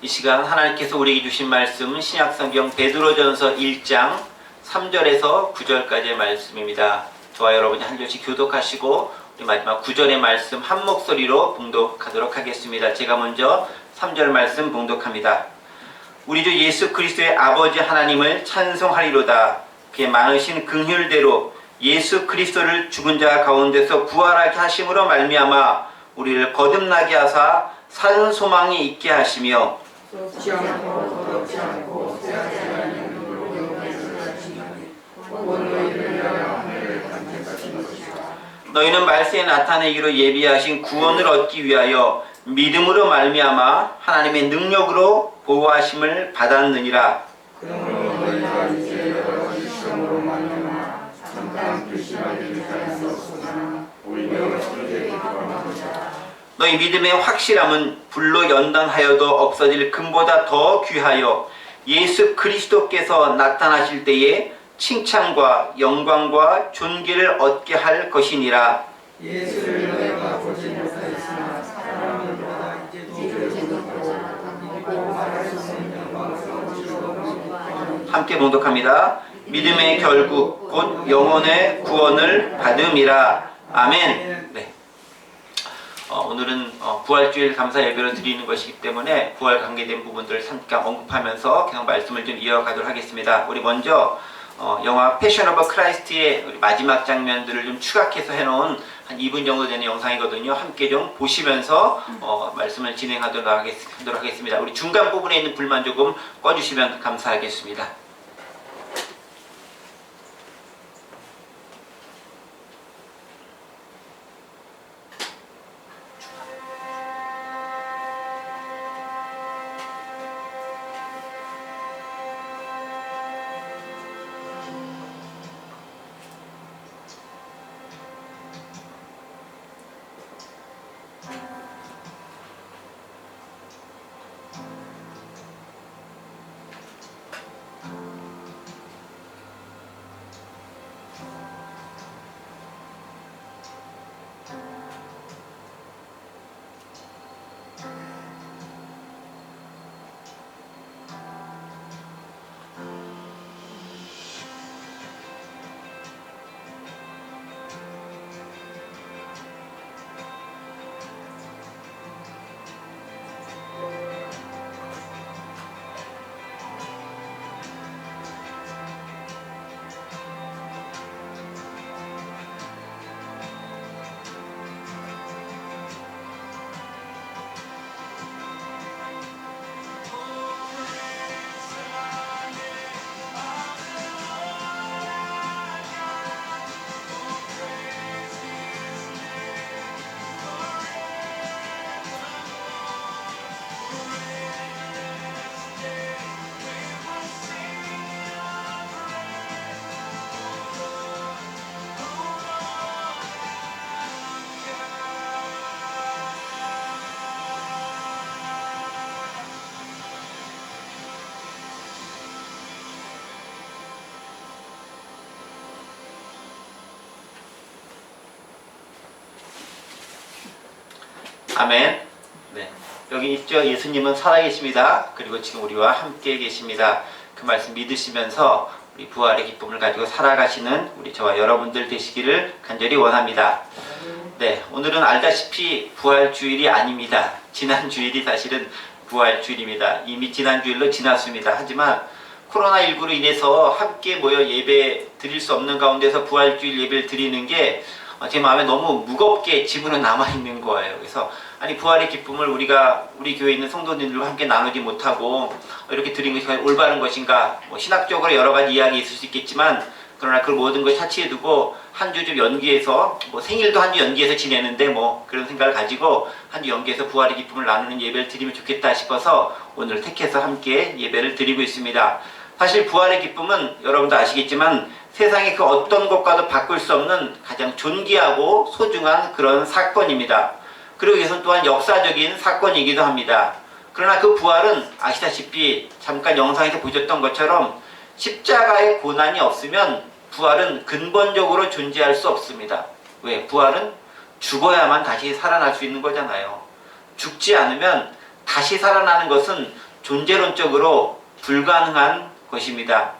이 시간 하나님께서 우리에게 주신 말씀은 신약성경 베드로전서 1장 3절에서 9절까지의 말씀입니다. 저와 여러분이 한 절씩 교독하시고 우리 마지막 9절의 말씀 한 목소리로 봉독하도록 하겠습니다. 제가 먼저 3절 말씀 봉독합니다. 우리 주 예수 그리스도의 아버지 하나님을 찬송하리로다. 그의 많으신 긍휼대로 예수 그리스도를 죽은 자 가운데서 부활하게 하심으로 말미암아 우리를 거듭나게 하사 산 소망이 있게 하시며 썩지 않고 더럽지 않고 쇠하지 않는 눈으로 영원히 주시나니 곧 너희를 위하여 하늘을 간직하신 것이라. 너희는 말세에 나타내기로 예비하신 구원을 얻기 위하여 믿음으로 말미암아 하나님의 능력으로 보호하심을 받았느니라. 그러므로 너희가 이제 여러 가지 시험으로 말미암아 잠깐 불신하게 되지 않았으나 오히려 주의 기뻐하고자. 너희 믿음의 확실함은 불로 연단하여도 없어질 금보다 더 귀하여 예수 그리스도께서 나타나실 때에 칭찬과 영광과 존귀를 얻게 할 것이니라. 예수를 너희가 보지 못하였으나 사람을 보다 이제 주를 보고 믿고 말할 수 없는 영광스러운 함께 봉독합니다. 믿음의 결국 곧 영혼의 구원을 받음이라. 아멘. 네. 오늘은 부활주일 감사 예배를 드리는 것이기 때문에 부활 관계된 부분들을 잠깐 언급하면서 계속 말씀을 좀 이어가도록 하겠습니다. 우리 먼저 영화 패션 오브 크라이스트의 우리 마지막 장면들을 좀 추각해서 해놓은 한 2분 정도 되는 영상이거든요. 함께 좀 보시면서 말씀을 진행하도록 하겠습니다. 우리 중간 부분에 있는 불만 조금 꺼주시면 감사하겠습니다. 아멘. 네. 여기 있죠. 예수님은 살아계십니다. 그리고 지금 우리와 함께 계십니다. 그 말씀 믿으시면서 우리 부활의 기쁨을 가지고 살아가시는 우리 저와 여러분들 되시기를 간절히 원합니다. 네. 오늘은 알다시피 부활주일이 아닙니다. 지난 주일이 사실은 부활주일입니다. 이미 지난 주일로 지났습니다. 하지만 코로나19로 인해서 함께 모여 예배 드릴 수 없는 가운데서 부활주일 예배를 드리는 게 제 마음에 너무 무겁게 짐으로 남아있는 거예요. 그래서 아니 부활의 기쁨을 우리가 우리 교회에 있는 성도님들과 함께 나누지 못하고 이렇게 드린 것이 올바른 것인가, 신학적으로 여러 가지 이야기 있을 수 있겠지만 그러나 그 모든 걸 차치해 두고 한 주 좀 연기해서 생일도 한 주 연기해서 지내는데 그런 생각을 가지고 한 주 연기해서 부활의 기쁨을 나누는 예배를 드리면 좋겠다 싶어서 오늘 택해서 함께 예배를 드리고 있습니다. 사실 부활의 기쁨은 여러분도 아시겠지만 세상의 그 어떤 것과도 바꿀 수 없는 가장 존귀하고 소중한 그런 사건입니다. 그리고 이것은 또한 역사적인 사건이기도 합니다. 그러나 그 부활은 아시다시피 잠깐 영상에서 보셨던 것처럼 십자가의 고난이 없으면 부활은 근본적으로 존재할 수 없습니다. 왜? 부활은 죽어야만 다시 살아날 수 있는 거잖아요. 죽지 않으면 다시 살아나는 것은 존재론적으로 불가능한 것입니다.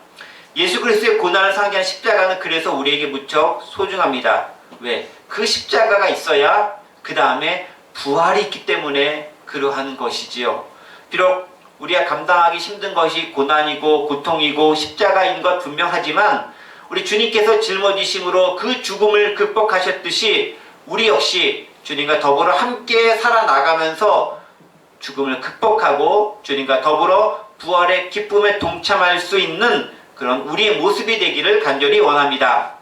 예수 그리스도의 고난을 상기한 십자가는 그래서 우리에게 무척 소중합니다. 왜? 그 십자가가 있어야 그 다음에 부활이 있기 때문에 그러한 것이지요. 비록 우리가 감당하기 힘든 것이 고난이고 고통이고 십자가인 것 분명하지만 우리 주님께서 짊어지심으로 그 죽음을 극복하셨듯이 우리 역시 주님과 더불어 함께 살아나가면서 죽음을 극복하고 주님과 더불어 부활의 기쁨에 동참할 수 있는 그런 우리의 모습이 되기를 간절히 원합니다.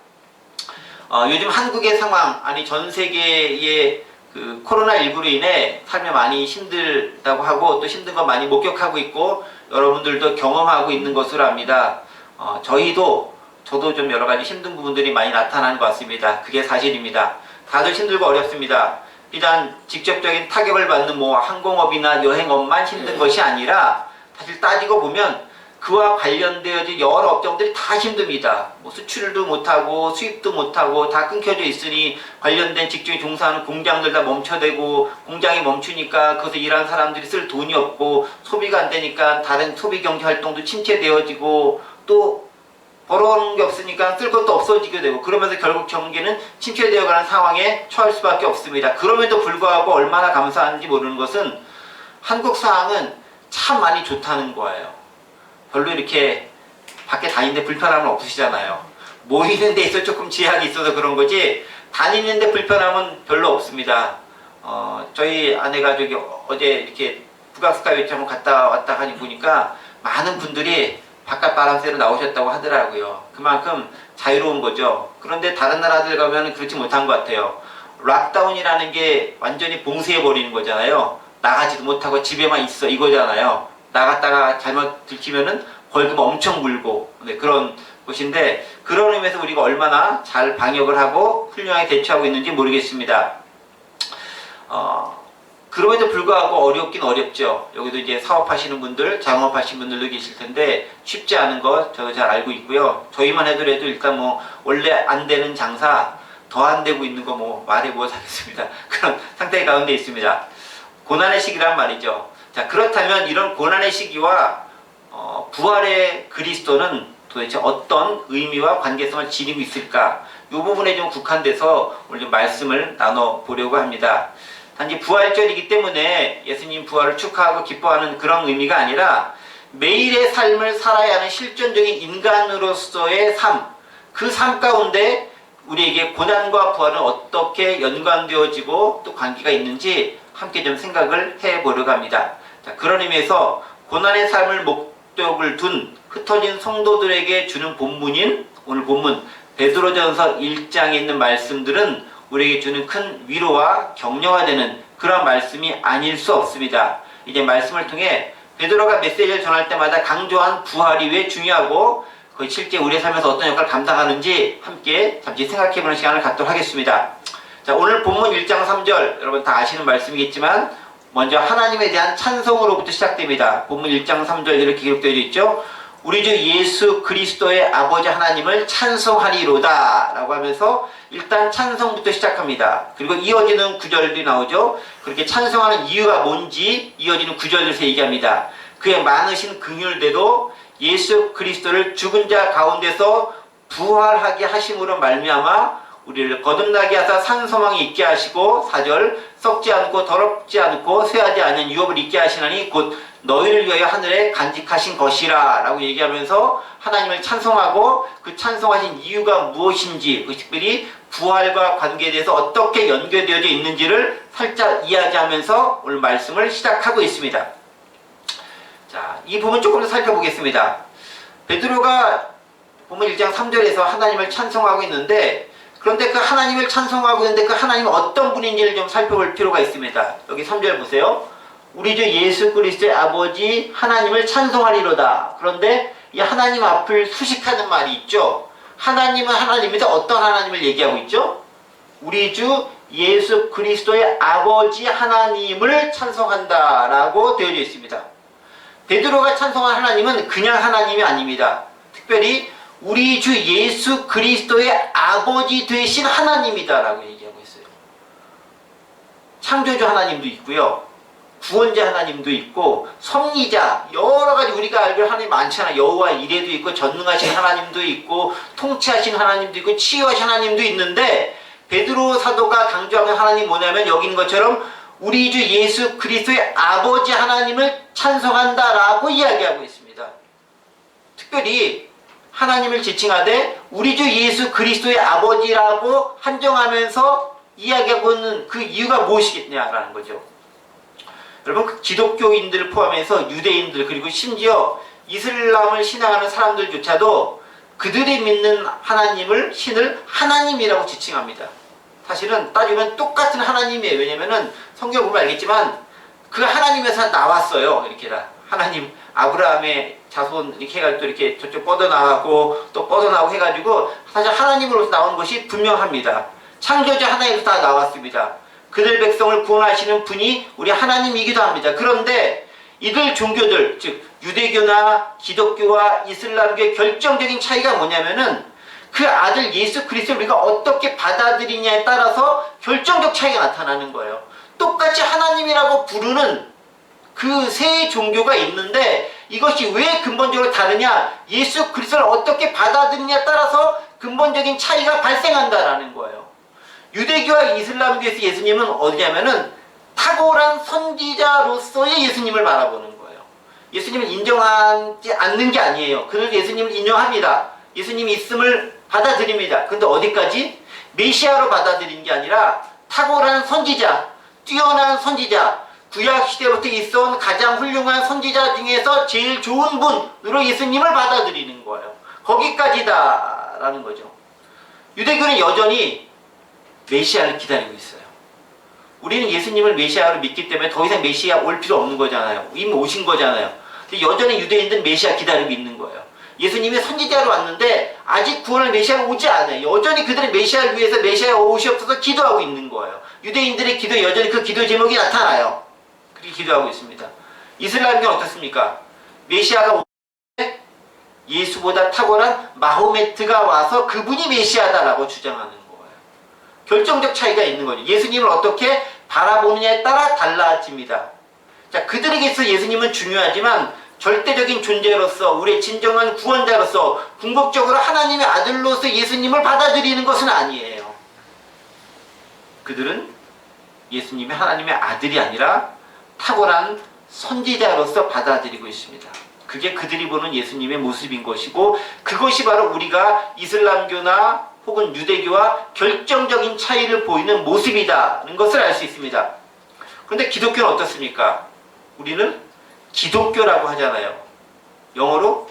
요즘 한국의 상황, 아니 전 세계의 그 코로나19로 인해 삶이 많이 힘들다고 하고 또 힘든 거 많이 목격하고 있고 여러분들도 경험하고 있는 것으로 압니다. 저도 좀 여러 가지 힘든 부분들이 많이 나타나는 것 같습니다. 그게 사실입니다. 다들 힘들고 어렵습니다. 비단 직접적인 타격을 받는 항공업이나 여행업만 힘든 것이 아니라 사실 따지고 보면 그와 관련되어진 여러 업종들이 다 힘듭니다. 수출도 못하고 수입도 못하고 다 끊겨져 있으니 관련된 직종에 종사하는 공장들 다 멈춰대고 공장이 멈추니까 거기서 일하는 사람들이 쓸 돈이 없고 소비가 안 되니까 다른 소비 경제 활동도 침체되어지고 또 벌어오는 게 없으니까 쓸 것도 없어지게 되고 그러면서 결국 경제는 침체되어가는 상황에 처할 수밖에 없습니다. 그럼에도 불구하고 얼마나 감사한지 모르는 것은 한국 상황은 참 많이 좋다는 거예요. 별로 이렇게 밖에 다니는데 불편함은 없으시잖아요. 모이는 데 있어 조금 제약이 있어서 그런 거지 다니는데 불편함은 별로 없습니다. 저희 아내가 어제 이렇게 북악스카이 한번 갔다 왔다 하니 보니까 많은 분들이 바깥 바람 쐬러 나오셨다고 하더라고요. 그만큼 자유로운 거죠. 그런데 다른 나라들 가면 그렇지 못한 것 같아요. 락다운이라는 게 완전히 봉쇄해버리는 거잖아요. 나가지도 못하고 집에만 있어 이거잖아요. 나갔다가 잘못 들키면은 벌금 엄청 물고 그런 곳인데 그런 의미에서 우리가 얼마나 잘 방역을 하고 훌륭하게 대처하고 있는지 모르겠습니다. 그럼에도 불구하고 어렵긴 어렵죠. 여기도 이제 사업하시는 분들, 자영업하시는 분들도 계실 텐데 쉽지 않은 거 저도 잘 알고 있고요. 저희만 해더라도 일단 원래 안 되는 장사 더 안 되고 있는 거 말해 무엇하겠습니다. 그런 상태 가운데 있습니다. 고난의 시기란 말이죠. 자, 그렇다면 이런 고난의 시기와 부활의 그리스도는 도대체 어떤 의미와 관계성을 지니고 있을까? 이 부분에 좀 국한돼서 오늘 좀 말씀을 나눠보려고 합니다. 단지 부활절이기 때문에 예수님 부활을 축하하고 기뻐하는 그런 의미가 아니라 매일의 삶을 살아야 하는 실존적인 인간으로서의 삶, 그 삶 가운데 우리에게 고난과 부활은 어떻게 연관되어지고 또 관계가 있는지 함께 좀 생각을 해보려고 합니다. 자, 그런 의미에서 고난의 삶을 목적을 둔 흩어진 성도들에게 주는 본문인 오늘 본문 베드로전서 1장에 있는 말씀들은 우리에게 주는 큰 위로와 격려가 되는 그런 말씀이 아닐 수 없습니다. 이제 말씀을 통해 베드로가 메시지를 전할 때마다 강조한 부활이 왜 중요하고 그 실제 우리의 삶에서 어떤 역할을 감당하는지 함께 잠시 생각해보는 시간을 갖도록 하겠습니다. 자, 오늘 본문 1장 3절 여러분 다 아시는 말씀이겠지만 먼저 하나님에 대한 찬송으로부터 시작됩니다. 본문 1장 3절 이렇게 기록되어 있죠. 우리 주 예수 그리스도의 아버지 하나님을 찬송하리로다 라고 하면서 일단 찬송부터 시작합니다. 그리고 이어지는 구절들이 나오죠. 그렇게 찬송하는 이유가 뭔지 이어지는 구절에서 얘기합니다. 그의 많으신 긍휼대로 예수 그리스도를 죽은 자 가운데서 부활하게 하심으로 말미암아 우리를 거듭나게 하사 산 소망이 있게 하시고 4절 썩지 않고 더럽지 않고 쇠하지 않은 유업을 있게 하시나니 곧 너희를 위하여 하늘에 간직하신 것이라 라고 얘기하면서 하나님을 찬송하고 그 찬송하신 이유가 무엇인지 특별히 부활과 관계에 대해서 어떻게 연결되어져 있는지를 살짝 이야기하면서 오늘 말씀을 시작하고 있습니다. 자, 이 부분 조금 더 살펴보겠습니다. 베드로가 본문 1장 3절에서 하나님을 찬송하고 있는데 그런데 그 하나님을 찬송하고 있는데 그 하나님은 어떤 분인지를 좀 살펴볼 필요가 있습니다. 여기 3절 보세요. 우리 주 예수 그리스도의 아버지 하나님을 찬송하리로다. 그런데 이 하나님 앞을 수식하는 말이 있죠. 하나님은 하나님인데 어떤 하나님을 얘기하고 있죠? 우리 주 예수 그리스도의 아버지 하나님을 찬송한다 라고 되어져 있습니다. 베드로가 찬송한 하나님은 그냥 하나님이 아닙니다. 특별히 우리 주 예수 그리스도의 아버지 되신 하나님이다 라고 얘기하고 있어요. 창조주 하나님도 있고요. 구원자 하나님도 있고 섭리자 여러 가지 우리가 알고 하나님 많잖아요. 여호와 이레도 있고 전능하신 하나님도 있고 통치하신 하나님도 있고 치유하신 하나님도 있는데 베드로 사도가 강조하는 하나님 뭐냐면 여기 있는 것처럼 우리 주 예수 그리스도의 아버지 하나님을 찬송한다라고 이야기하고 있습니다. 특별히 하나님을 지칭하되 우리 주 예수 그리스도의 아버지라고 한정하면서 이야기하고 있는 그 이유가 무엇이겠냐라는 거죠. 여러분 그 기독교인들을 포함해서 유대인들 그리고 심지어 이슬람을 신앙하는 사람들조차도 그들이 믿는 하나님을 신을 하나님이라고 지칭합니다. 사실은 따지면 똑같은 하나님이에요. 왜냐면은 성경 보면 알겠지만 그 하나님에서 나왔어요. 이렇게라 하나님 아브라함의 자손 이렇게 해가지고 또 이렇게 저쪽 뻗어나가고 또 뻗어나오고 해가지고 사실 하나님으로서 나온 것이 분명합니다. 창조자 하나님에서 다 나왔습니다. 그들 백성을 구원하시는 분이 우리 하나님이기도 합니다. 그런데 이들 종교들 즉 유대교나 기독교와 이슬람교의 결정적인 차이가 뭐냐면은 그 아들 예수 그리스도를 우리가 어떻게 받아들이냐에 따라서 결정적 차이가 나타나는 거예요. 똑같이 하나님이라고 부르는 그 세 종교가 있는데 이것이 왜 근본적으로 다르냐? 예수 그리스도를 어떻게 받아들이냐에 따라서 근본적인 차이가 발생한다라는 거예요. 유대교와 이슬람교에서 예수님은 어디냐면은 탁월한 선지자로서의 예수님을 바라보는 거예요. 예수님을 인정하지 않는 게 아니에요. 그들 예수님을 인정합니다. 예수님이 있음을 받아들입니다. 근데 어디까지? 메시아로 받아들인 게 아니라 탁월한 선지자, 뛰어난 선지자, 구약 시대부터 있어온 가장 훌륭한 선지자 중에서 제일 좋은 분으로 예수님을 받아들이는 거예요. 거기까지다라는 거죠. 유대교는 여전히 메시아를 기다리고 있어요. 우리는 예수님을 메시아로 믿기 때문에 더 이상 메시아 올 필요 없는 거잖아요. 이미 오신 거잖아요. 근데 여전히 유대인들은 메시아 기다리고 있는 거예요. 예수님이 선지자로 왔는데 아직 구원할 메시아가 오지 않아요. 여전히 그들은 메시아를 위해서 메시아 오시옵소서 기도하고 있는 거예요. 유대인들의 기도에 여전히 그 기도 제목이 나타나요. 그렇게 기도하고 있습니다. 이슬람교는 어떻습니까? 메시아가 오는데 예수보다 탁월한 마호메트가 와서 그분이 메시아다라고 주장하는 거예요. 결정적 차이가 있는 거죠. 예수님을 어떻게 바라보느냐에 따라 달라집니다. 자, 그들에게 있어 예수님은 중요하지만 절대적인 존재로서 우리의 진정한 구원자로서 궁극적으로 하나님의 아들로서 예수님을 받아들이는 것은 아니에요. 그들은 예수님이 하나님의 아들이 아니라 탁월한 선지자로서 받아들이고 있습니다. 그게 그들이 보는 예수님의 모습인 것이고 그것이 바로 우리가 이슬람교나 혹은 유대교와 결정적인 차이를 보이는 모습이다는 것을 알 수 있습니다. 그런데 기독교는 어떻습니까? 우리는 기독교라고 하잖아요. 영어로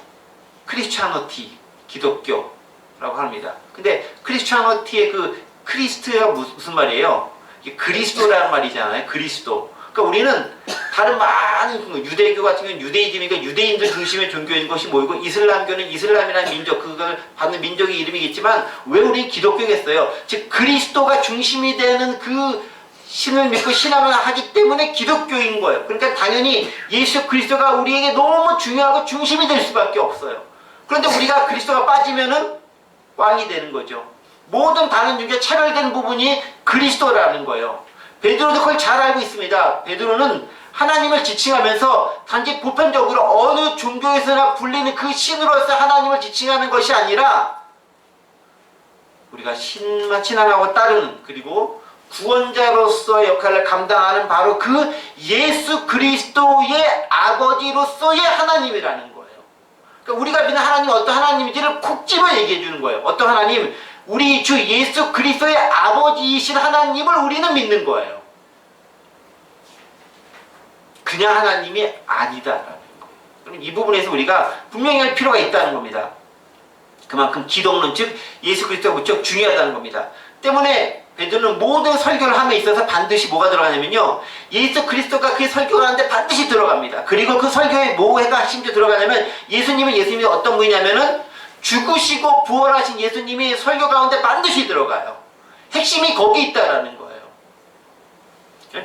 크리스찬어티, 기독교라고 합니다. 근데 크리스찬어티의 그 크리스트가 무슨 말이에요? 이게 그리스도라는 말이잖아요. 그리스도. 그러니까 우리는 다른 많은 유대교 같은 경우는 유대이즘이니까 유대인들 중심의 종교인 것이 모이고 이슬람교는 이슬람이라는 민족, 그걸 받는 민족의 이름이겠지만 왜 우리는 기독교겠어요? 즉 그리스도가 중심이 되는 그 신을 믿고 신앙을 하기 때문에 기독교인 거예요. 그러니까 당연히 예수 그리스도가 우리에게 너무 중요하고 중심이 될 수밖에 없어요. 그런데 우리가 그리스도가 빠지면은 꽝이 되는 거죠. 모든 다른 종교에 차별되는 부분이 그리스도라는 거예요. 베드로도 그걸 잘 알고 있습니다. 베드로는 하나님을 지칭하면서 단지 보편적으로 어느 종교에서나 불리는 그 신으로서 하나님을 지칭하는 것이 아니라 우리가 신만 신앙하고 따르는 그리고 구원자로서의 역할을 감당하는 바로 그 예수 그리스도의 아버지로서의 하나님이라는 거예요. 그러니까 우리가 믿는 하나님이 어떤 하나님인지를 콕 집어 얘기해 주는 거예요. 어떤 하나님? 우리 주 예수 그리스도의 아버지이신 하나님을 우리는 믿는 거예요. 그냥 하나님이 아니다라는 거예요. 그럼 이 부분에서 우리가 분명히 할 필요가 있다는 겁니다. 그만큼 기독론 즉 예수 그리스도가 무척 중요하다는 겁니다. 때문에 베드로는 모든 설교를 함에 있어서 반드시 뭐가 들어가냐면요. 예수 그리스도가 그 설교를 하는데 반드시 들어갑니다. 그리고 그 설교에 뭐가 심지어 들어가냐면 예수님이 어떤 분이냐면은 죽으시고 부활하신 예수님이 설교 가운데 반드시 들어가요. 핵심이 거기 있다라는 거예요.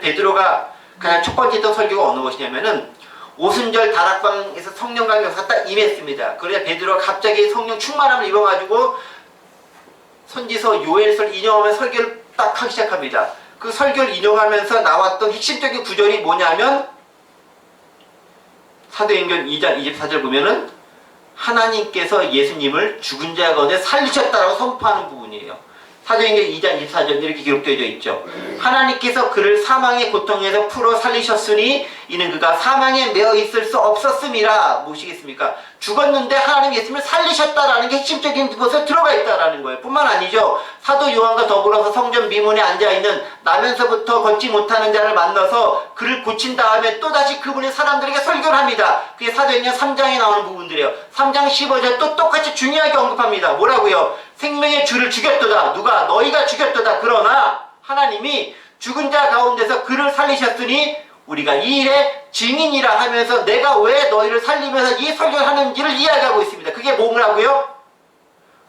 베드로가 가장 첫 번째 했던 설교가 어느 것이냐면은 오순절 다락방에서 성령 강림이 딱 임했습니다. 그러자 베드로가 갑자기 성령 충만함을 입어가지고 선지서 요엘서를 인용하면서 설교를 딱 하기 시작합니다. 그 설교를 인용하면서 나왔던 핵심적인 구절이 뭐냐면 사도행전 2장 24절 보면은 하나님께서 예수님을 죽은 자 가운데 살리셨다라고 선포하는 부분이에요. 사도행전 2장 24절 이렇게 기록되어 있죠. 하나님께서 그를 사망의 고통에서 풀어 살리셨으니 이는 그가 사망에 매어 있을 수 없었음이라. 무엇이겠습니까? 죽었는데 하나님 예수님을 살리셨다라는 게 핵심적인 것에 들어가 있다라는 거예요. 뿐만 아니죠. 사도 요한과 더불어서 성전 미문에 앉아있는 나면서부터 걷지 못하는 자를 만나서 그를 고친 다음에 또다시 그분이 사람들에게 설교를 합니다. 그게 사도행전 3장에 나오는 부분들이에요. 3장 15절 또 똑같이 중요하게 언급합니다. 뭐라고요? 생명의 주를 죽였도다. 누가? 너희가 죽였도다. 그러나 하나님이 죽은 자 가운데서 그를 살리셨으니 우리가 이 일의 증인이라 하면서 내가 왜 너희를 살리면서 이 설교를 하는지를 이야기하고 있습니다. 그게 뭐라고요?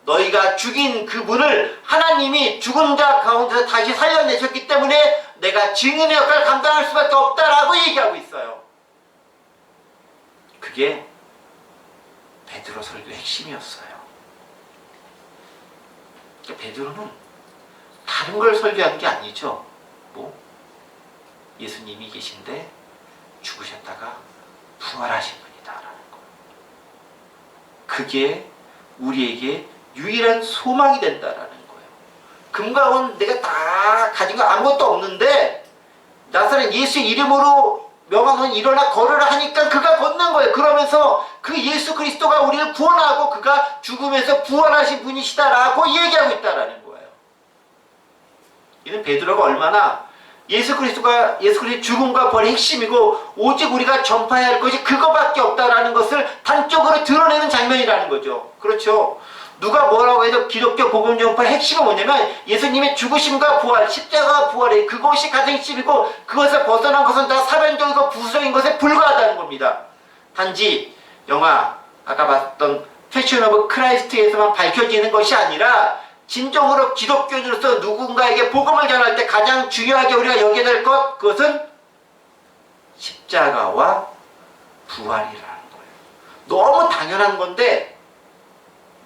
너희가 죽인 그분을 하나님이 죽은 자 가운데서 다시 살려내셨기 때문에 내가 증인의 역할을 감당할 수밖에 없다라고 얘기하고 있어요. 그게 베드로 설교의 핵심이었어요. 베드로는 다른 걸 설교한 게 아니죠. 뭐 예수님이 계신데 죽으셨다가 부활하신 분이다라는 거. 그게 우리에게 유일한 소망이 된다라는 거예요. 금과 은 내가 다 가진 거 아무것도 없는데 나사렛 예수 이름으로 명하는 일어나 걸으라 하니까 그가 걷는 거예요. 그러면서 그 예수 그리스도가 우리를 구원하고 그가 죽음에서 부활하신 분이시다라고 얘기하고 있다라는 거예요. 이는 베드로가 얼마나 예수 그리스도의 죽음과 부활의 핵심이고 오직 우리가 전파해야 할 것이 그거밖에 없다라는 것을 단적으로 드러내는 장면이라는 거죠. 그렇죠. 누가 뭐라고 해도 기독교 복음 전파의 핵심은 뭐냐면 예수님의 죽으심과 부활, 십자가와 부활의 그것이 가장 핵심이고 그것을 벗어난 것은 다 사변적이고 부수적인 것에 불과하다는 겁니다. 단지 영화 아까 봤던 패션 오브 크라이스트에서만 밝혀지는 것이 아니라 진정으로 기독교인으로서 누군가에게 복음을 전할 때 가장 중요하게 우리가 여겨야 될 것, 그것은 십자가와 부활이라는 거예요. 너무 당연한 건데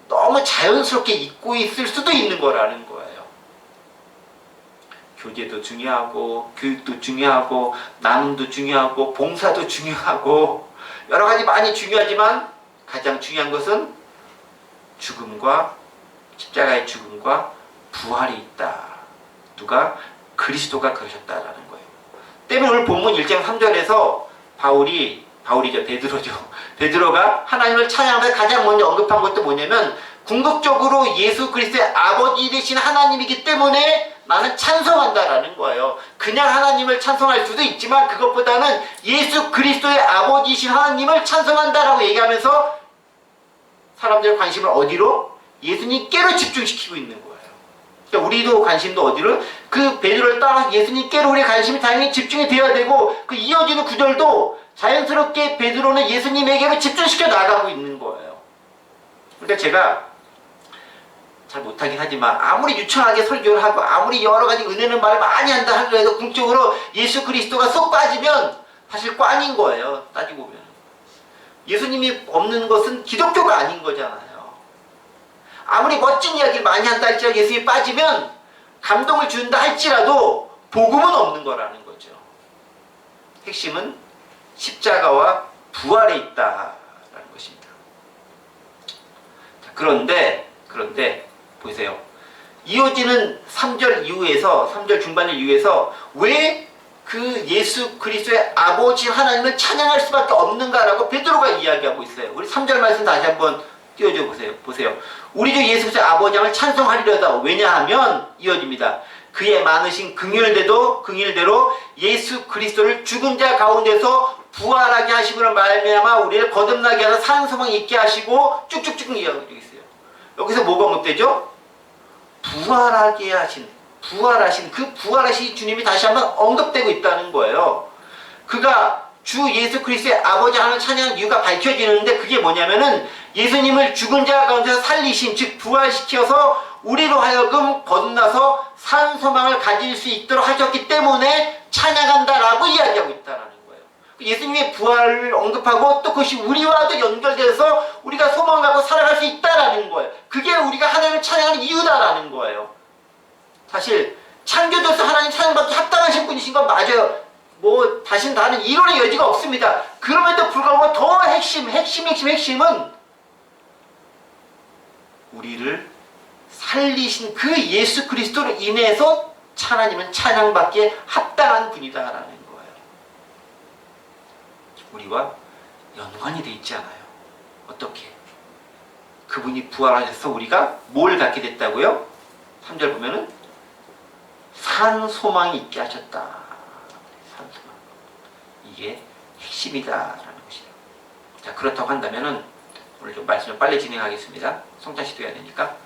너무 자연스럽게 잊고 있을 수도 있는 거라는 거예요. 교제도 중요하고 교육도 중요하고 나눔도 중요하고 봉사도 중요하고 여러 가지 많이 중요하지만 가장 중요한 것은 죽음과 십자가의 죽음과 부활이 있다. 누가? 그리스도가 그러셨다라는 거예요. 때문에 오늘 본문 1장 3절에서 베드로가 하나님을 찬양하면서 가장 먼저 언급한 것도 뭐냐면 궁극적으로 예수 그리스도의 아버지 되신 하나님이기 때문에 나는 찬송한다라는 거예요. 그냥 하나님을 찬송할 수도 있지만 그것보다는 예수 그리스도의 아버지이신 하나님을 찬송한다라고 얘기하면서 사람들의 관심을 어디로? 예수님께로 집중시키고 있는 거예요. 그러니까 우리도 관심도 어디로? 그 베드로를 따라 예수님께로 우리의 관심이 당연히 집중이 되어야 되고 그 이어지는 구절도 자연스럽게 베드로는 예수님에게로 집중시켜 나가고 있는 거예요. 그러니까 제가 잘 못하긴 하지만 아무리 유창하게 설교를 하고 아무리 여러 가지 은혜는 말 많이 한다 하더라도 궁극적으로 예수 그리스도가 쏙 빠지면 사실 꽝인 거예요. 따지고 보면. 예수님이 없는 것은 기독교가 아닌 거잖아요. 아무리 멋진 이야기를 많이 한다 할지라도 예수님이 빠지면 감동을 준다 할지라도 복음은 없는 거라는 거죠. 핵심은 십자가와 부활에 있다라는 것입니다. 자, 그런데 보세요. 이어지는 3절 이후에서 3절 중반절 이후에서 왜 그 예수 그리스도의 아버지 하나님을 찬양할 수밖에 없는가라고 베드로가 이야기하고 있어요. 우리 3절 말씀 다시 한번 띄워줘 보세요. 우리 주 예수 그리스도의 아버지 하나님을 찬송하리로다. 왜냐하면 이어집니다. 그의 많으신 긍휼대로 예수 그리스도를 죽은 자 가운데서 부활하게 하시므로 말미암아 우리를 거듭나게 하사 산 소망 있게 하시고 쭉쭉쭉 이야기하고 있어요. 여기서 뭐가 언급되죠? 부활하신 그 부활하신 주님이 다시 한번 언급되고 있다는 거예요. 그가 주 예수 그리스도의 아버지 하나님을 찬양하는 이유가 밝혀지는데 그게 뭐냐면은 예수님을 죽은 자 가운데서 살리신 즉 부활시켜서 우리로 하여금 거듭나서 산 소망을 가질 수 있도록 하셨기 때문에 찬양한다라고 이야기하고 있다는 거예요. 예수님의 부활을 언급하고 또 그것이 우리와도 연결돼서 우리가 소망을 갖고 살아갈 수 있다라는 거예요. 그게 우리가 하나님을 찬양하는 이유다라는 거예요. 사실 창조주로서 하나님 찬양받기 합당하신 분이신 건 맞아요. 뭐 다신 다른 이론의 여지가 없습니다. 그럼에도 불구하고 더 핵심은 우리를 살리신 그 예수 그리스도로 인해서 하나님은 찬양받기에 합당한 분이다라는 거예요. 우리와 연관이 돼 있지 않아요. 어떻게? 그분이 부활하셔서 우리가 뭘 갖게 됐다고요? 3절 보면은 산 소망이 있게 하셨다. 산 소망. 이게 핵심이다라는 것이에요. 자, 그렇다고 한다면은 오늘 좀 말씀 좀 빨리 진행하겠습니다. 성찬 시도해야 되니까.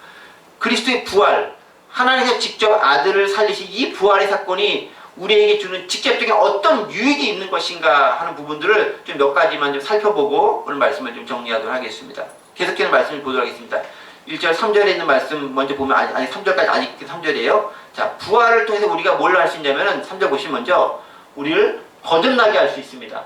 그리스도의 부활, 하나님께서 직접 아들을 살리신 이 부활의 사건이 우리에게 주는 직접적인 어떤 유익이 있는 것인가 하는 부분들을 좀 몇 가지만 좀 살펴보고 오늘 말씀을 좀 정리하도록 하겠습니다. 계속해서 말씀을 보도록 하겠습니다. 1절 3절에 있는 말씀 먼저 보면 아니 3절까지 아직 3절이에요. 자, 부활을 통해서 우리가 뭘 할 수 있냐면은 3절 보시면 먼저 우리를 거듭나게 할 수 있습니다.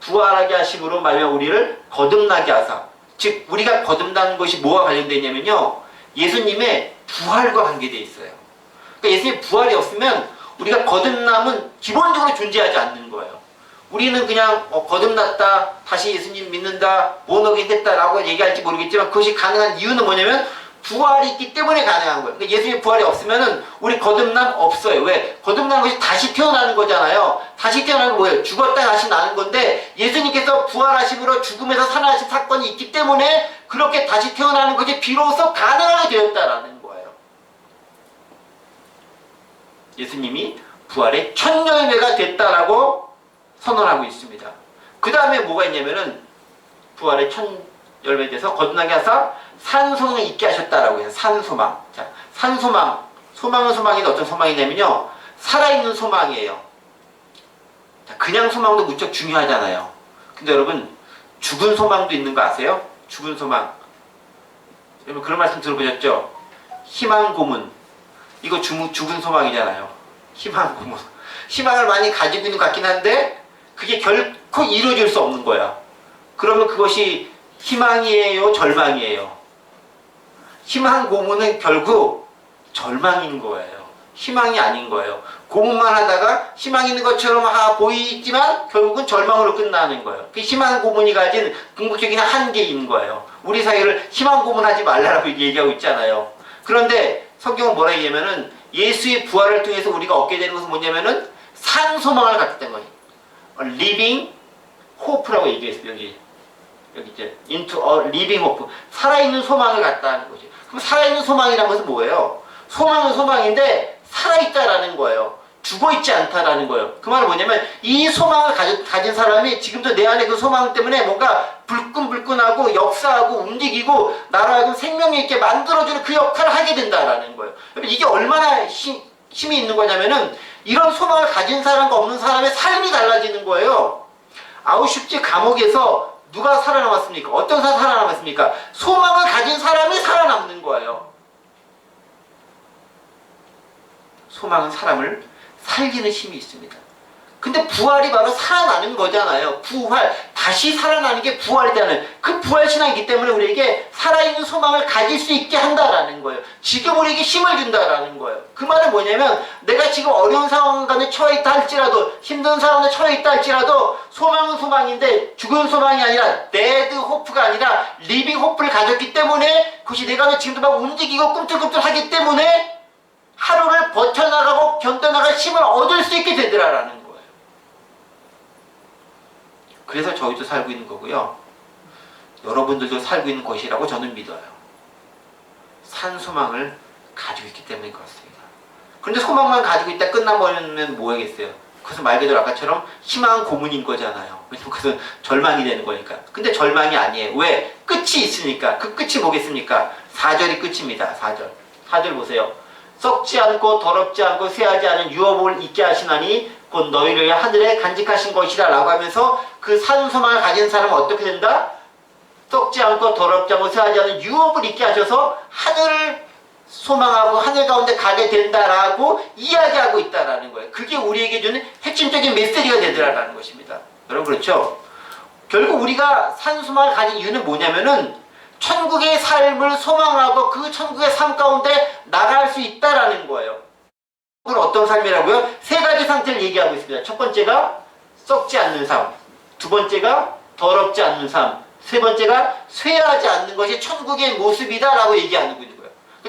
부활하게 하심으로 말하면 우리를 거듭나게 하사. 즉 우리가 거듭나는 것이 뭐와 관련되어 있냐면요. 예수님의 부활과 관계되어 있어요. 그러니까 예수님의 부활이 없으면 우리가 거듭남은 기본적으로 존재하지 않는 거예요. 우리는 그냥 거듭났다, 다시 예수님 믿는다, 본어긴 됐다라고 얘기할지 모르겠지만 그것이 가능한 이유는 뭐냐면 부활이 있기 때문에 가능한 거예요. 그러니까 예수님의 부활이 없으면은 우리 거듭남 없어요. 왜? 거듭나는 것이 다시 태어나는 거잖아요. 다시 태어나는 건 뭐예요? 죽었다 다시 나는 건데 예수님께서 부활하심으로 죽음에서 살아나신 사건이 있기 때문에 그렇게 다시 태어나는 것이 비로소 가능하게 되었다라는 거예요. 예수님이 부활의 첫 열매가 됐다라고 선언하고 있습니다. 그 다음에 뭐가 있냐면은 부활의 첫 열매에 대해서 거듭나게 하사 산소망을 있게 하셨다라고 해요. 산소망. 자, 산소망. 소망은 소망인데 어떤 소망이냐면요. 살아있는 소망이에요. 자, 그냥 소망도 무척 중요하잖아요. 근데 여러분, 죽은 소망도 있는 거 아세요? 죽은 소망. 여러분, 그런 말씀 들어보셨죠? 희망 고문. 이거 죽은 소망이잖아요. 희망 고문. 희망을 많이 가지고 있는 것 같긴 한데, 그게 결코 이루어질 수 없는 거야. 그러면 그것이 희망이에요? 절망이에요? 희망 고문은 결국 절망인 거예요. 희망이 아닌 거예요. 고문만 하다가 희망 있는 것처럼 보이지만 결국은 절망으로 끝나는 거예요. 그 희망 고문이 가진 궁극적인 한계인 거예요. 우리 사회를 희망 고문하지 말라고 얘기하고 있잖아요. 그런데 성경은 뭐라 얘기하면은 예수의 부활을 통해서 우리가 얻게 되는 것은 뭐냐면은 산 소망을 갖게 된 거예요. living hope라고 얘기했어요. 여기 이제 into a living hope. 살아있는 소망을 갖다는 거죠. 그럼 살아있는 소망이라는 것은 뭐예요? 소망은 소망인데 살아있다라는 거예요. 죽어있지 않다라는 거예요. 그 말은 뭐냐면 이 소망을 가진 사람이 지금도 내 안에 그 소망 때문에 뭔가 불끈불끈하고 역사하고 움직이고 나로 하여금 생명력 있게 만들어주는 그 역할을 하게 된다라는 거예요. 이게 얼마나 힘이 있는 거냐면은 이런 소망을 가진 사람과 없는 사람의 삶이 달라지는 거예요. 아우슈츠 감옥에서 누가 살아남았습니까? 어떤 사람이 살아남았습니까? 소망을 가진 사람이 살아남는 거예요. 소망은 사람을 살리는 힘이 있습니다. 근데 부활이 바로 살아나는 거잖아요. 부활, 다시 살아나는 게 부활이라는 그 부활신앙이기 때문에 우리에게 살아있는 소망을 가질 수 있게 한다라는 거예요. 지금 우리에게 힘을 준다라는 거예요. 그 말은 뭐냐면 내가 지금 어려운 상황 가운데 처해 있다 할지라도 힘든 상황에 처해 있다 할지라도 소망은 소망인데 죽은 소망이 아니라 데드 호프가 아니라 리빙 호프를 가졌기 때문에 그것이 내가 지금도 막 움직이고 꿈틀꿈틀하기 때문에 하루를 버텨나가고 견뎌나갈 힘을 얻을 수 있게 되더라라는 거예요. 그래서 저희도 살고 있는 거고요. 여러분들도 살고 있는 것이라고 저는 믿어요. 산 소망을 가지고 있기 때문에 그렇습니다. 그런데 소망만 가지고 있다 끝나버리면 뭐하겠어요? 그래서 말 그대로 아까처럼 희망 고문인 거잖아요. 왜냐면 그것은 절망이 되는 거니까. 근데 절망이 아니에요. 왜? 끝이 있으니까. 그 끝이 뭐겠습니까? 4절이 끝입니다. 4절. 4절 보세요. 썩지 않고 더럽지 않고 쇠하지 않은 유업을 있게 하시나니 곧 너희를 하늘에 간직하신 것이라 라고 하면서 그 산 소망을 가진 사람은 어떻게 된다? 썩지 않고 더럽지 않고 쇠하지 않은 유업을 있게 하셔서 하늘을 소망하고 하늘 가운데 가게 된다라고 이야기하고 있다라는 거예요. 그게 우리에게 주는 핵심적인 메시지가 되더라라는 것입니다. 여러분 그렇죠? 결국 우리가 산 소망을 가진 이유는 뭐냐면은 천국의 삶을 소망하고 그 천국의 삶 가운데 나갈 수 있다라는 거예요. 그건 어떤 삶이라고요? 세 가지 상태를 얘기하고 있습니다. 첫 번째가 썩지 않는 삶, 두 번째가 더럽지 않는 삶, 세 번째가 쇠하지 않는 것이 천국의 모습이다라고 얘기하는 거예요.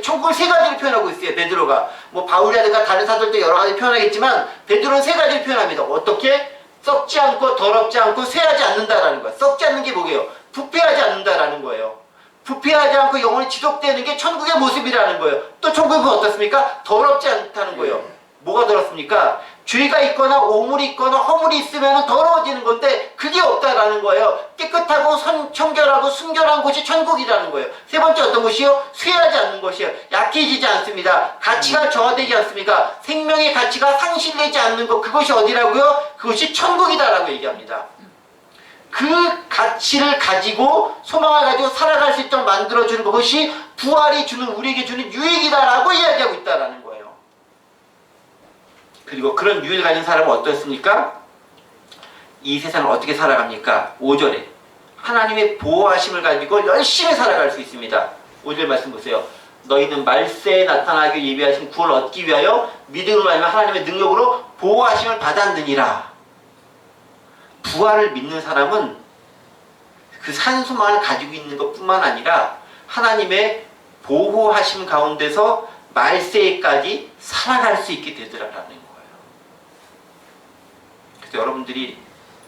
천국을 세 가지로 표현하고 있어요. 베드로가 뭐 바울이라든가 다른 사도들도 여러 가지 표현하겠지만 베드로는 세 가지를 표현합니다. 어떻게? 썩지 않고 더럽지 않고 쇠하지 않는다라는 거예요. 썩지 않는 게 뭐예요? 부패하지 않는다라는 거예요. 부패하지 않고 영원히 지속되는 게 천국의 모습이라는 거예요. 또 천국은 어떻습니까? 더럽지 않다는 거예요. 뭐가 더럽습니까? 죄가 있거나 오물이 있거나 허물이 있으면 더러워지는 건데 그게 없다라는 거예요. 깨끗하고 청결하고 순결한 곳이 천국이라는 거예요. 세 번째 어떤 것이요? 쇠하지 않는 것이요. 약해지지 않습니다. 가치가 저하되지 않습니까? 생명의 가치가 상실되지 않는 것, 그것이 어디라고요? 그것이 천국이다라고 얘기합니다. 그 가치를 가지고 소망을 가지고 살아갈 수 있도록 만들어주는 것이 부활이 주는 우리에게 주는 유익이다라고 이야기하고 있다라는 거예요. 그리고 그런 유익을 가진 사람은 어떻습니까? 이 세상을 어떻게 살아갑니까? 5절에 하나님의 보호하심을 가지고 열심히 살아갈 수 있습니다. 5절 말씀 보세요. 너희는 말세에 나타나기 예비하신 구원을 얻기 위하여 믿음으로 말하면 하나님의 능력으로 보호하심을 받았느니라. 부활을 믿는 사람은 그 산소망을 가지고 있는 것뿐만 아니라 하나님의 보호하심 가운데서 말세에까지 살아갈 수 있게 되더라라는 거예요. 그래서 여러분들이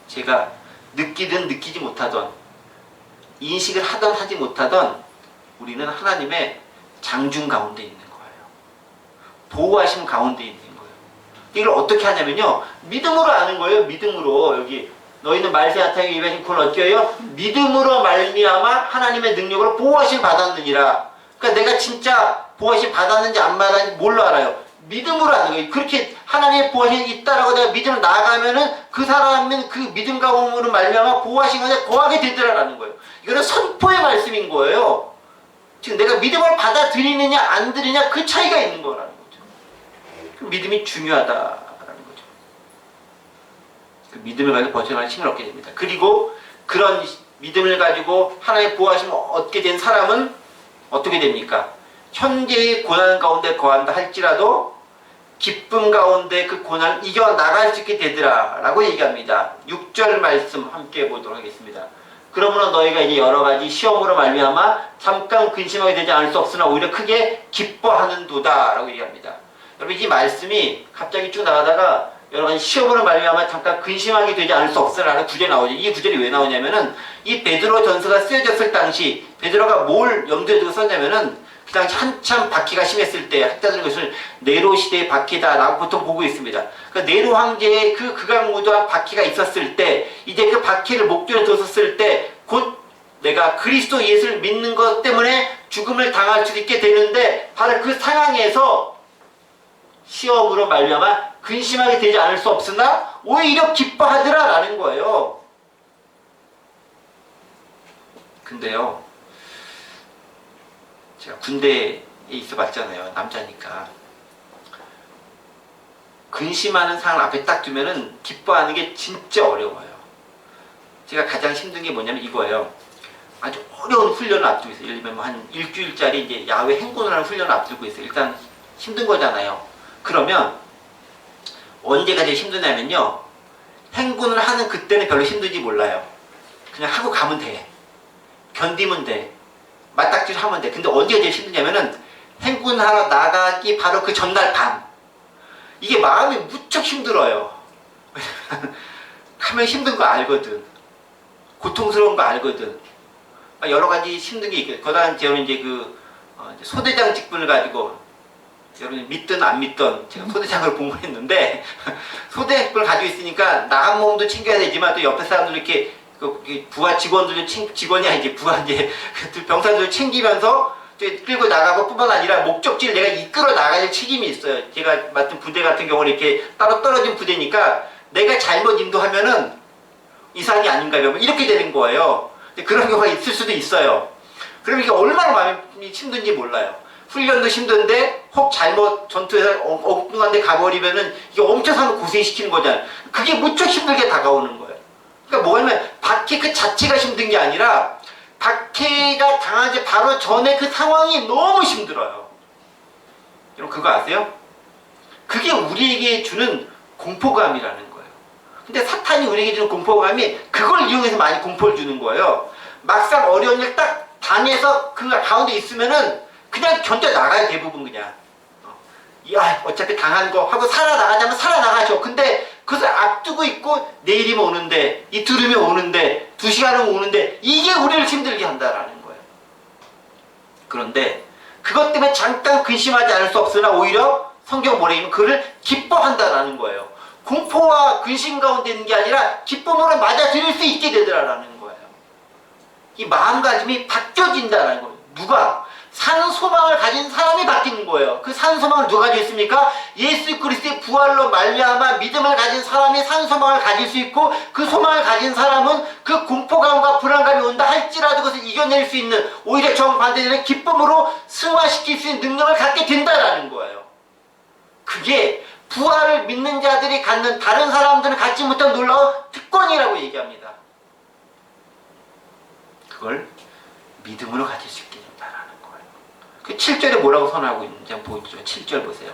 제가 느끼든 느끼지 못하던, 인식을 하던 하지 못하던 우리는 하나님의 장중 가운데 있는 거예요. 보호하심 가운데 있는 거예요. 이걸 어떻게 하냐면요, 믿음으로 아는 거예요. 믿음으로. 여기 너희는 말세에 나타나기 예비하신 구원을 얻기 위하여 믿음으로 말미암아 하나님의 능력으로 보호하심 받았느니라. 그러니까 내가 진짜 보호하심 받았는지 안 받았는지 뭘로 알아요? 믿음으로 하는 거예요. 그렇게 하나님의 보호하심이 있다라고 내가 믿음을 나아가면은 그 사람은 그 믿음 가운데로 말미암아 보호하신 것에 거하게 되더라라는 거예요. 이거는 선포의 말씀인 거예요. 지금 내가 믿음을 받아들이느냐 안 들이냐 그 차이가 있는 거라는 거죠. 그 믿음이 중요하다라는 거죠. 그 믿음을 가지고 버텨나갈 힘을 얻게 됩니다. 그리고 그런 믿음을 가지고 하나님의 보호하심을 얻게 된 사람은 어떻게 됩니까? 현재의 고난 가운데 거한다 할지라도 기쁨 가운데 그 고난을 이겨나갈 수 있게 되더라 라고 얘기합니다. 6절 말씀 함께 보도록 하겠습니다. 그러므로 너희가 이제 여러 가지 시험으로 말미암아 잠깐 근심하게 되지 않을 수 없으나 오히려 크게 기뻐하는도다 라고 얘기합니다. 여러분 이 말씀이 갑자기 쭉 나가다가 여러 가지 시험으로 말미암아 잠깐 근심하게 되지 않을 수 없으라는 구절이 나오죠. 이 구절이 왜 나오냐면은 이 베드로 전서가 쓰여졌을 당시 베드로가 뭘 염두에 두고 썼냐면은 그 당시 한참 박해가 심했을 때 학자들은 그것을 네로 시대의 박해다라고 보통 보고 있습니다. 그 네로 황제의 그 극악무도한 박해가 있었을 때 이제 그 박해를 목전에 뒀었을 때 곧 내가 그리스도 예수를 믿는 것 때문에 죽음을 당할 수 있게 되는데 바로 그 상황에서 시험으로 말미암아 근심하게 되지 않을 수 없으나 오히려 기뻐하더라라는 거예요. 근데요, 제가 군대에 있어 봤잖아요. 남자니까. 근심하는 상황을 앞에 딱 두면은 기뻐하는 게 진짜 어려워요. 제가 가장 힘든 게 뭐냐면 이거예요. 아주 어려운 훈련을 앞두고 있어요. 예를 들면 한 일주일짜리 이제 야외 행군을 하는 훈련을 앞두고 있어요. 일단 힘든 거잖아요. 그러면 언제가 제일 힘드냐면요, 행군을 하는 그때는 별로 힘든지 몰라요. 그냥 하고 가면 돼. 견디면 돼. 맞닥뜨려 하면 돼. 근데 언제가 제일 힘드냐면은 행군하러 나가기 바로 그 전날 밤. 이게 마음이 무척 힘들어요. 하면 힘든 거 알거든. 고통스러운 거 알거든. 여러 가지 힘든 게 있거든요. 거다한 저는 이제 소대장 직분을 가지고, 여러분이 믿든 안 믿든 제가 소대장을 봉헌했는데 소대 직분을 가지고 있으니까 나간 몸도 챙겨야 되지만 또 옆에 사람들 이렇게 부하 직원들도 직원이 아니지 부하 이제 병사들도 챙기면서 끌고 나가고 뿐만 아니라 목적지를 내가 이끌어 나가야 책임이 있어요. 제가 맡은 부대 같은 경우는 이렇게 따로 떨어진 부대니까 내가 잘못 인도하면은 이상이 아닌가 이렇게 되는 거예요. 그런 경우가 있을 수도 있어요. 그럼 이게 얼마나 마음이 힘든지 몰라요. 훈련도 힘든데 혹 잘못 전투에서 엉뚱한 데 가버리면은 이게 엄청 고생시키는 거잖아요. 그게 무척 힘들게 다가오는 거예요. 그러니까 뭐냐면 박해 그 자체가 힘든 게 아니라 박해가 당하지 바로 전에 그 상황이 너무 힘들어요. 여러분 그거 아세요? 그게 우리에게 주는 공포감이라는 거예요. 근데 사탄이 우리에게 주는 공포감이 그걸 이용해서 많이 공포를 주는 거예요. 막상 어려운 일 딱 당해서 그 가운데 있으면은 그냥 견뎌나가요. 대부분 그냥. 야, 어차피 당한 거 하고 살아나가자면 살아나가죠. 근데 그것을 앞두고 있고 내일이면 오는데, 이틀이면 오는데, 2시간은 오는데, 이게 우리를 힘들게 한다라는 거예요. 그런데 그것 때문에 잠깐 근심하지 않을 수 없으나 오히려 성경 뭐래요? 그를 기뻐한다라는 거예요. 공포와 근심 가운데 있는 게 아니라 기쁨으로 맞아들일 수 있게 되더라라는 거예요. 이 마음가짐이 바뀌어진다라는 거예요. 누가? 산 소망을 가진 사람이 바뀌는 거예요. 그 산 소망을 누가 가지고 있습니까? 예수 그리스도의 부활로 말미암아 믿음을 가진 사람이 산 소망을 가질 수 있고, 그 소망을 가진 사람은 그 공포감과 불안감이 온다 할지라도 그것을 이겨낼 수 있는, 오히려 정반대되는 기쁨으로 승화시킬 수 있는 능력을 갖게 된다라는 거예요. 그게 부활을 믿는 자들이 갖는, 다른 사람들은 갖지 못한 놀라운 특권이라고 얘기합니다. 그걸 믿음으로 가질 수 있게 된다라는 거예요. 그 7절에 뭐라고 선언하고 있는지 한번 보여주죠. 7절 보세요.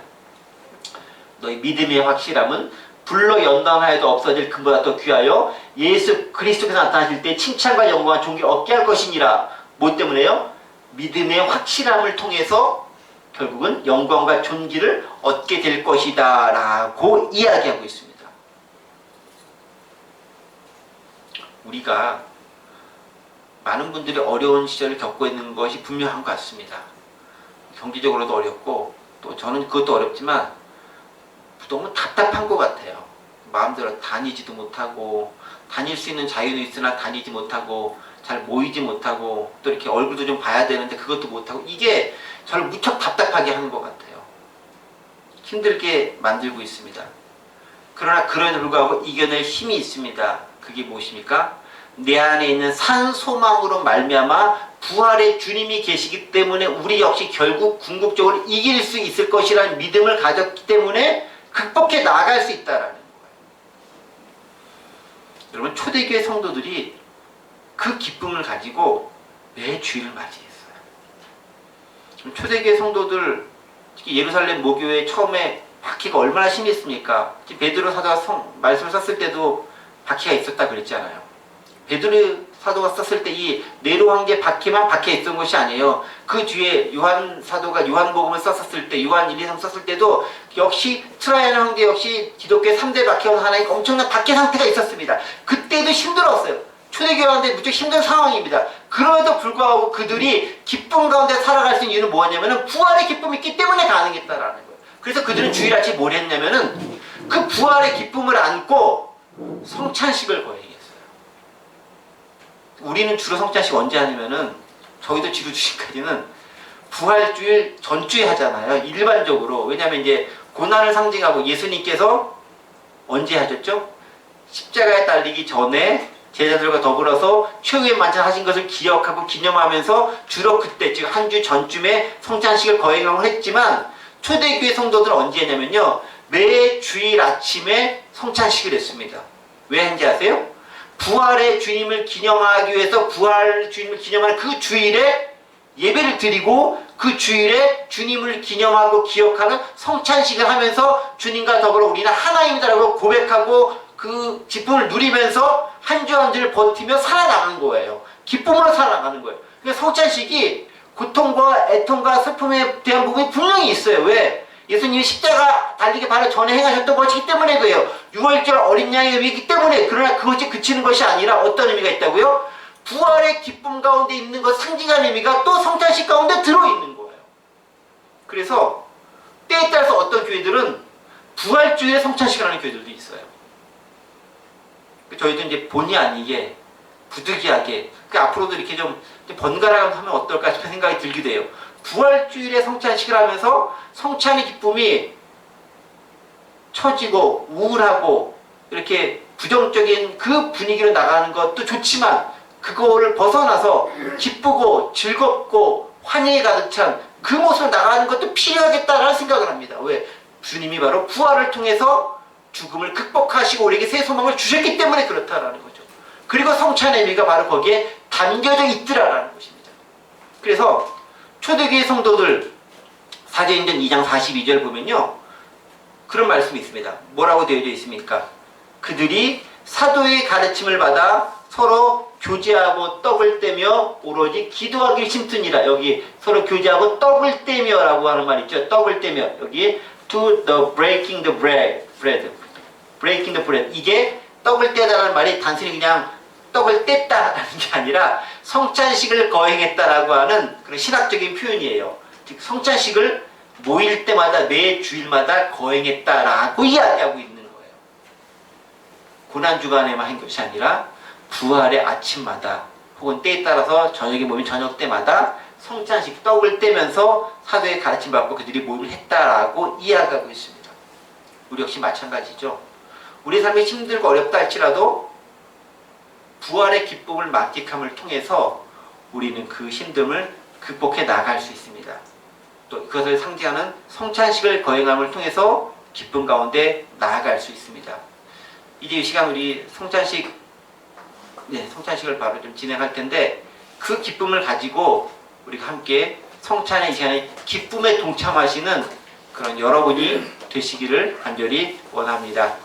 너희 믿음의 확실함은 불로 연단하여도 없어질 금보다 더 귀하여 예수 그리스도께서 나타나실 때 칭찬과 영광과 존귀를 얻게 할 것이니라. 뭐 때문에요? 믿음의 확실함을 통해서 결국은 영광과 존귀를 얻게 될 것이다 라고 이야기하고 있습니다. 우리가 많은 분들이 어려운 시절을 겪고 있는 것이 분명한 것 같습니다. 경제적으로도 어렵고, 또 저는 그것도 어렵지만 너무 답답한 것 같아요. 마음대로 다니지도 못하고, 다닐 수 있는 자유는 있으나 다니지 못하고, 잘 모이지 못하고, 또 이렇게 얼굴도 좀 봐야 되는데 그것도 못하고, 이게 저를 무척 답답하게 하는 것 같아요. 힘들게 만들고 있습니다. 그러나 그럼에도 불구하고 이겨낼 힘이 있습니다. 그게 무엇입니까? 내 안에 있는 산 소망으로 말미암아 부활의 주님이 계시기 때문에 우리 역시 결국 궁극적으로 이길 수 있을 것이라는 믿음을 가졌기 때문에 극복해 나아갈 수 있다라는 거예요. 여러분, 초대교회 성도들이 그 기쁨을 가지고 매 주일을 맞이했어요. 초대교회 성도들, 특히 예루살렘 모교회 처음에 박해가 얼마나 심했습니까? 베드로 사도가 말씀을 썼을 때도 박해가 있었다 그랬잖아요. 베드로 사도가 썼을 때 이 네로 황제 박해만 박해 있던 것이 아니에요. 그 뒤에 요한 사도가 요한복음을 썼을 때, 요한 1, 2, 3 썼을 때도 역시 트라이안 황제 역시 기독교의 3대 박해원 하나의 엄청난 박해 상태가 있었습니다. 그때도 힘들었어요. 초대교회한테 무척 힘든 상황입니다. 그럼에도 불구하고 그들이 기쁨 가운데 살아갈 수 있는 이유는 뭐냐면은 부활의 기쁨이 있기 때문에 가능했다라는 거예요. 그래서 그들은 주일 아침 뭘 했냐면은 그 부활의 기쁨을 안고 성찬식을 거행했어요. 우리는 주로 성찬식 언제 하냐면은, 저희도 지루주일까지는 부활주일 전주에 하잖아요. 일반적으로. 왜냐하면 이제 고난을 상징하고 예수님께서 언제 하셨죠? 십자가에 달리기 전에 제자들과 더불어서 최후의 만찬 하신 것을 기억하고 기념하면서 주로 그때, 즉 한 주 전쯤에 성찬식을 거행을 했지만, 초대교회 성도들은 언제 했냐면요, 매 주일 아침에 성찬식을 했습니다. 왜 했는지 아세요? 부활의 주님을 기념하기 위해서 부활 주님을 기념하는 그 주일에 예배를 드리고, 그 주일에 주님을 기념하고 기억하는 성찬식을 하면서 주님과 더불어 우리는 하나님이다라고 고백하고 그 기쁨을 누리면서 한 주 한 주를 버티며 살아나가는 거예요. 기쁨으로 살아나가는 거예요. 그러니까 성찬식이 고통과 애통과 슬픔에 대한 부분이 분명히 있어요. 왜? 예수님이 십자가 달리기 바로 전에 행하셨던 것이기 때문에 그래요. 6월절 어린 양의 의미이기 때문에. 그러나 그것이 그치는 것이 아니라 어떤 의미가 있다고요? 부활의 기쁨 가운데 있는 것, 상징하는 의미가 또 성찬식 가운데 들어있는 거예요. 그래서 때에 따라서 어떤 교회들은 부활주일에 성찬식을 하는 교회들도 있어요. 저희도 이제 본의 아니게 부득이하게, 앞으로도 이렇게 좀 번갈아 하면 어떨까 싶은 생각이 들기도 해요. 부활주일에 성찬식을 하면서 성찬의 기쁨이 처지고 우울하고 이렇게 부정적인 그 분위기로 나가는 것도 좋지만, 그거를 벗어나서 기쁘고 즐겁고 환희에 가득 찬 그 모습으로 나가는 것도 필요하겠다라는 생각을 합니다. 왜? 주님이 바로 부활을 통해서 죽음을 극복하시고 우리에게 새 소망을 주셨기 때문에 그렇다라는 거죠. 그리고 성찬의 의미가 바로 거기에 담겨져 있더라라는 것입니다. 그래서 초대교회 성도들 사도행전 2장 42절 보면요, 그런 말씀이 있습니다. 뭐라고 되어져 있습니까? 그들이 사도의 가르침을 받아 서로 교제하고 떡을 떼며 오로지 기도하기 심쓰니라. 여기 서로 교제하고 떡을 떼며 라고 하는 말 있죠. 떡을 떼며. 여기 to the breaking the bread. breaking the bread. 이게 떡을 떼다라는 말이 단순히 그냥 떡을 뗐다라는 게 아니라 성찬식을 거행했다라고 하는 그런 신학적인 표현이에요. 즉 성찬식을 모일 때마다 매 주일마다 거행했다라고 이야기하고 있는 거예요. 고난주간에만 한 것이 아니라 부활의 아침마다 혹은 때에 따라서 저녁에 모이면 저녁 때마다 성찬식 떡을 떼면서 사도의 가르침 받고 그들이 모임을 했다라고 이야기하고 있습니다. 우리 역시 마찬가지죠. 우리 삶이 힘들고 어렵다 할지라도 부활의 기쁨을 만끽함을 통해서 우리는 그 힘듦을 극복해 나갈 수 있습니다. 또 그것을 상징하는 성찬식을 거행함을 통해서 기쁨 가운데 나아갈 수 있습니다. 이제 이 시간 우리 성찬식을 바로 좀 진행할 텐데 그 기쁨을 가지고 우리가 함께 성찬의 이 시간에 기쁨에 동참하시는 그런 여러분이 되시기를 간절히 원합니다.